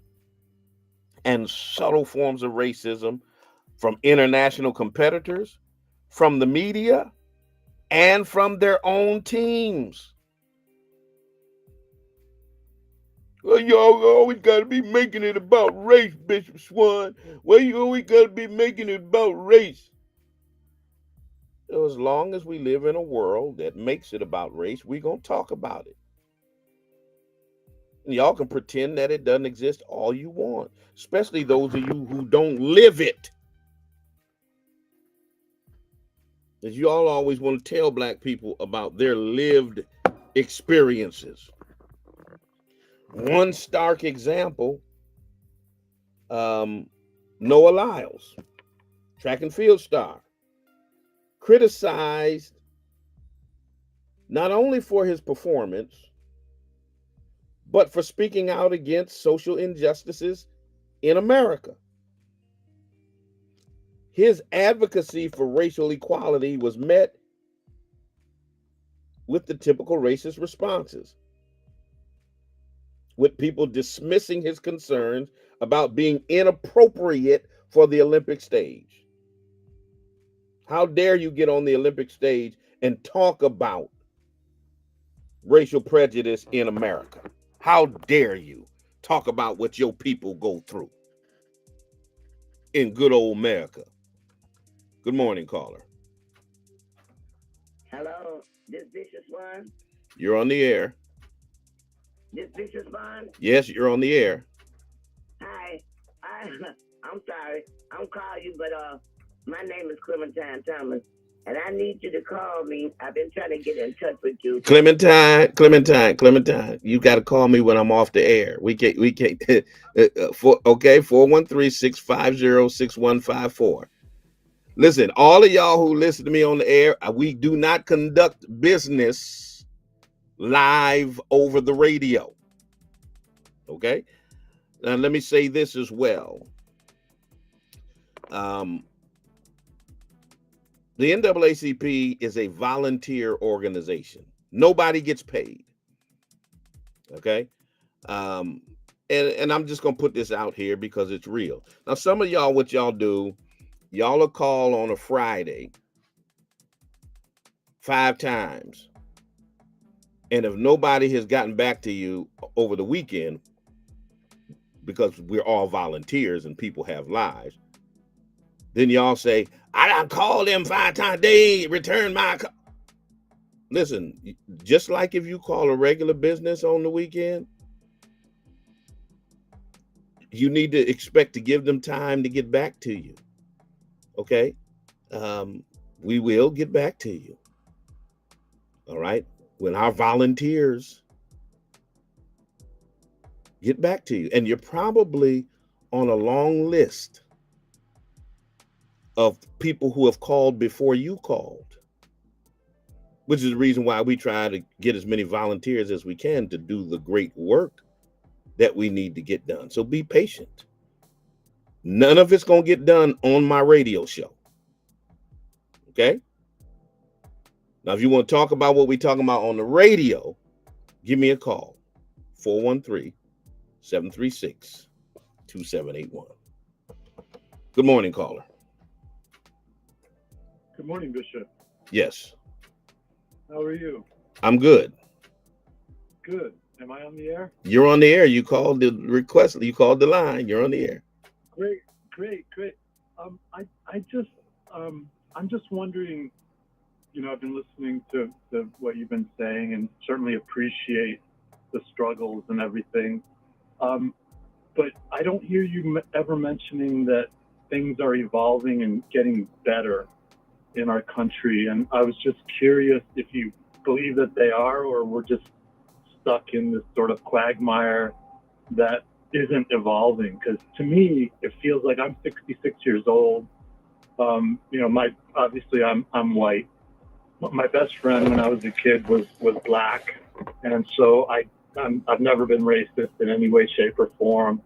and subtle forms of racism from international competitors, from the media, and from their own teams. Well, you always got to be making it about race, Bishop Swan. Well, you always got to be making it about race. So as long as we live in a world that makes it about race, we're going to talk about it. And y'all can pretend that it doesn't exist all you want, especially those of you who don't live it. As you all always want to tell Black people about their lived experiences. One stark example, Noah Lyles, track and field star, criticized not only for his performance, but for speaking out against social injustices in America. His advocacy for racial equality was met with the typical racist responses, with people dismissing his concerns about being inappropriate for the Olympic stage. How dare you get on the Olympic stage and talk about racial prejudice in America? How dare you talk about what your people go through in good old America? Good morning, caller. Hello, this Bishop Swan. You're on the air. This Bishop Swan. Yes, you're on the air. Hi, I'm sorry. I'm calling you, but my name is Clementine Thomas, and I need you to call me. I've been trying to get in touch with you. Clementine. You got to call me when I'm off the air. We can't. 413-650-6154. Listen, all of y'all who listen to me on the air, we do not conduct business live over the radio. Okay? Now, let me say this as well. The NAACP is a volunteer organization. Nobody gets paid. Okay. And I'm just gonna put this out here because it's real. Now, some of y'all, what y'all do, y'all will call on a Friday 5 times. And if nobody has gotten back to you over the weekend, because we're all volunteers and people have lives, then y'all say, I done called them 5 times, they ain't returned my call. Listen, just like if you call a regular business on the weekend, you need to expect to give them time to get back to you. Okay? We will get back to you. All right? When our volunteers get back to you. And you're probably on a long list of people who have called before you called, which is the reason why we try to get as many volunteers as we can to do the great work that we need to get done. So be patient. None of it's going to get done on my radio show. Okay? Now, if you want to talk about what we're talking about on the radio, give me a call. 413-736-2781. Good morning, caller. Good morning, Bishop. Yes. How are you? I'm good. Good. Am I on the air? You're on the air. You called the request. You called the line. You're on the air. Great. I'm just wondering, I've been listening to what you've been saying and certainly appreciate the struggles and everything. But I don't hear you ever mentioning that things are evolving and getting better in our country. And I was just curious if you believe that they are, or we're just stuck in this sort of quagmire that isn't evolving. Because to me, it feels like I'm 66 years old. Obviously I'm white. My best friend when I was a kid was black, and so I've never been racist in any way, shape, or form.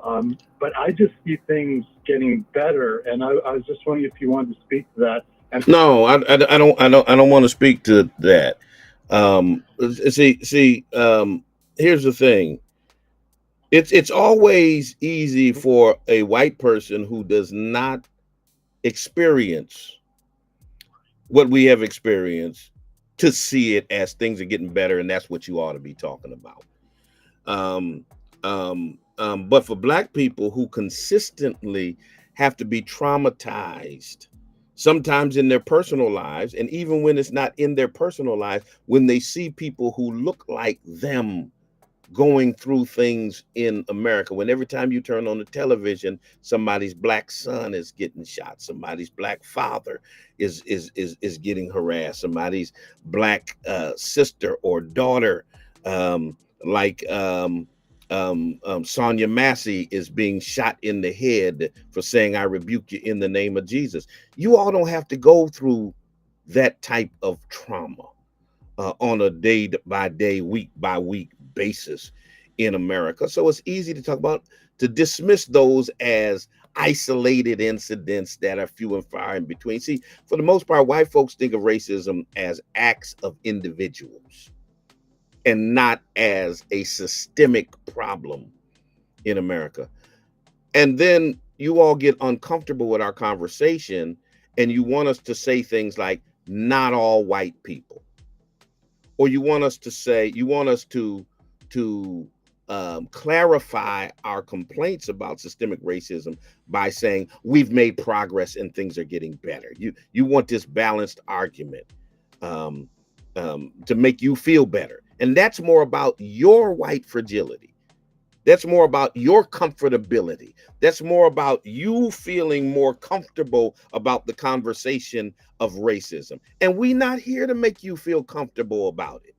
But I just see things getting better, and I was just wondering if you wanted to speak to that. No, I don't want to speak to that. Here's the thing. It's always easy for a white person who does not experience what we have experienced to see it as things are getting better, and that's what you ought to be talking about. But for black people who consistently have to be traumatized, sometimes in their personal lives, and even when it's not in their personal lives, when they see people who look like them going through things in America, when every time you turn on the television, somebody's black son is getting shot, somebody's black father is getting harassed, somebody's black sister or daughter, Sonia Massey is being shot in the head for saying, I rebuke you in the name of Jesus. You all don't have to go through that type of trauma on a day by day, week by week basis in America. So it's easy to talk about, to dismiss those as isolated incidents that are few and far in between. See, for the most part, white folks think of racism as acts of individuals and not as a systemic problem in America. And then you all get uncomfortable with our conversation and you want us to say things like, not all white people. Or you want us to clarify our complaints about systemic racism by saying we've made progress and things are getting better. You want this balanced argument to make you feel better. And that's more about your white fragility. That's more about your comfortability. That's more about you feeling more comfortable about the conversation of racism. And we're not here to make you feel comfortable about it.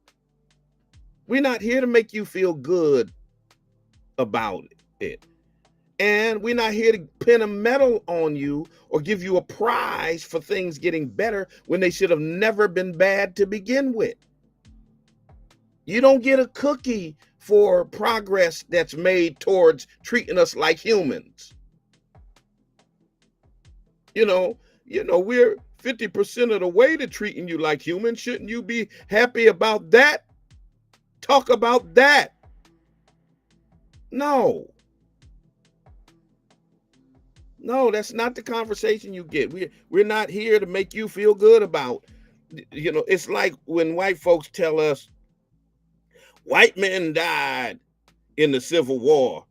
We're not here to make you feel good about it. And we're not here to pin a medal on you or give you a prize for things getting better when they should have never been bad to begin with. You don't get a cookie for progress that's made towards treating us like humans. We're 50% of the way to treating you like humans. Shouldn't you be happy about that? Talk about that. No, that's not the conversation you get. We're not here to make you feel good about. It's like when white folks tell us white men died in the Civil War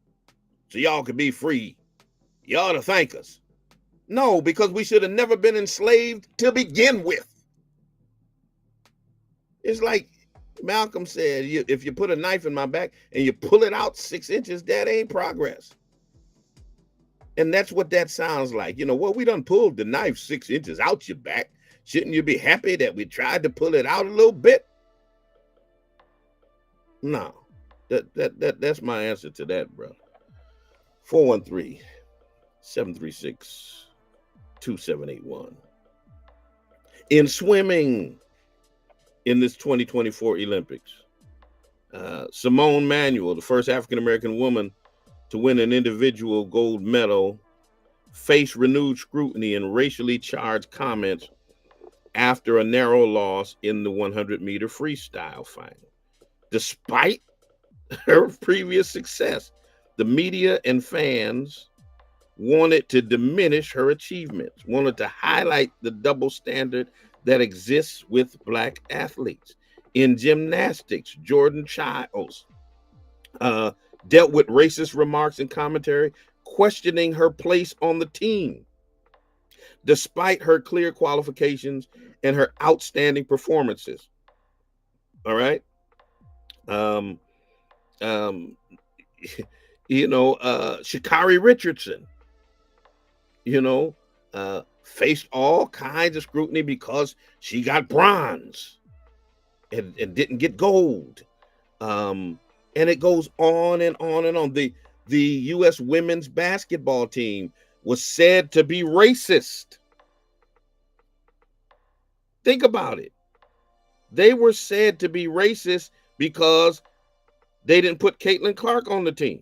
so y'all could be free. You ought to thank us. No, because we should have never been enslaved to begin with. It's like Malcolm said, if you put a knife in my back and you pull it out 6 inches, that ain't progress. And that's what that sounds like. We done pulled the knife 6 inches out your back. Shouldn't you be happy that we tried to pull it out a little bit? No, that's my answer to that, bro. 413-736-2781. In swimming in this 2024 Olympics, Simone Manuel, the first African-American woman to win an individual gold medal, faced renewed scrutiny and racially charged comments after a narrow loss in the 100-meter freestyle final. Despite her previous success, the media and fans wanted to diminish her achievements, wanted to highlight the double standard that exists with Black athletes. In gymnastics, Jordan Childs dealt with racist remarks and commentary, questioning her place on the team, despite her clear qualifications and her outstanding performances. All right. Sha'Carri Richardson, faced all kinds of scrutiny because she got bronze and didn't get gold. And it goes on and on and on. The U.S. women's basketball team was said to be racist. Think about it. They were said to be racist because they didn't put Caitlin Clark on the team.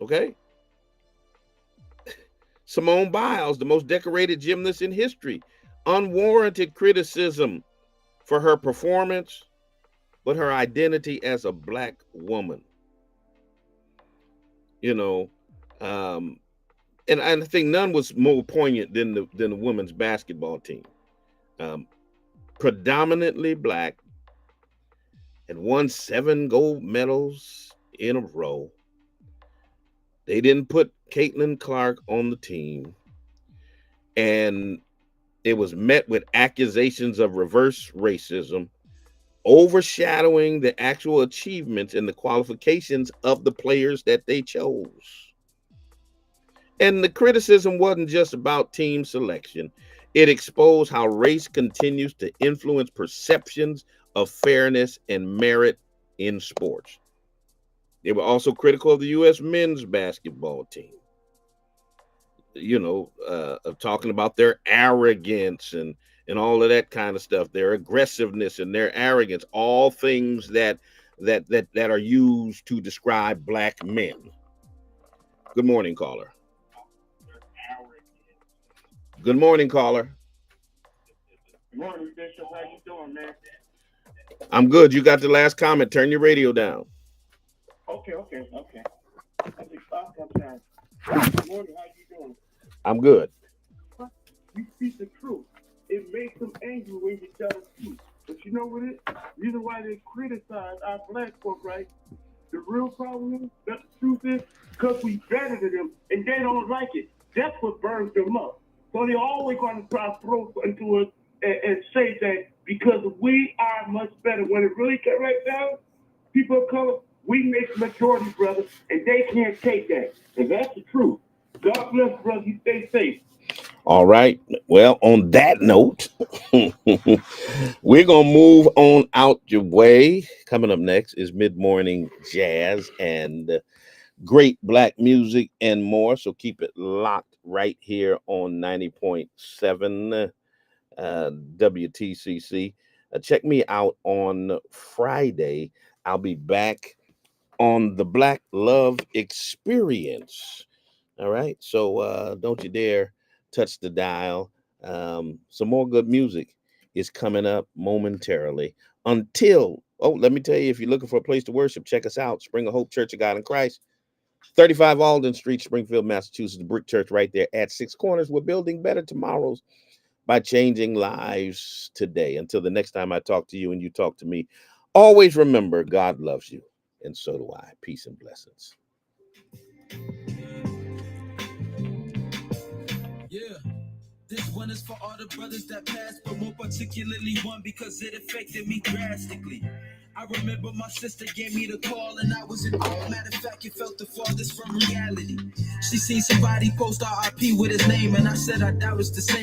Okay? Simone Biles, the most decorated gymnast in history, unwarranted criticism for her performance, but her identity as a Black woman. And I think none was more poignant than the women's basketball team. Predominantly Black, and won 7 gold medals in a row. They didn't put Caitlin Clark on the team, and it was met with accusations of reverse racism, overshadowing the actual achievements and the qualifications of the players that they chose. And the criticism wasn't just about team selection. It exposed how race continues to influence perceptions of fairness and merit in sports. They were also critical of the U.S. men's basketball team, talking about their arrogance and all of that kind of stuff, their aggressiveness and their arrogance, all things that are used to describe Black men. Good morning, caller. Good morning, caller. Good morning, Bishop. How you doing, man? I'm good. You got the last comment. Turn your radio down. Okay. Let me stop sometime. Good morning. How you doing? I'm good. We speak the truth. It makes them angry when you tell the truth. But you know what it is? The reason why they criticize our Black folk, right? The real problem is that the truth is because we better than them and they don't like it. That's what burns them up. So they're always going to try to throw into us and say that because we are much better. When it really comes right down, people of color, we make the majority, brother, and they can't take that. And that's the truth. God bless, brother. You stay safe. All right. Well, on that note, we're going to move on out your way. Coming up next is Mid-Morning Jazz and great Black music and more. So keep it locked right here on 90.7 WTCC. Check me out on Friday. I'll be back on the Black Love Experience. All right. So don't you dare touch the dial. Some more good music is coming up momentarily. Let me tell you, if you're looking for a place to worship, check us out. Spring of Hope Church of God in Christ, 35 Alden Street, Springfield, Massachusetts, the Brick Church right there at Six Corners. We're building better tomorrows by changing lives today. Until the next time I talk to you and you talk to me, always remember God loves you, and so do I. Peace and blessings. Yeah. This one is for all the brothers that passed, but more particularly one because it affected me drastically. I remember my sister gave me the call and I was in awe. Matter of fact, it felt the farthest from reality. She seen somebody post RIP with his name and I said I doubt it's the same.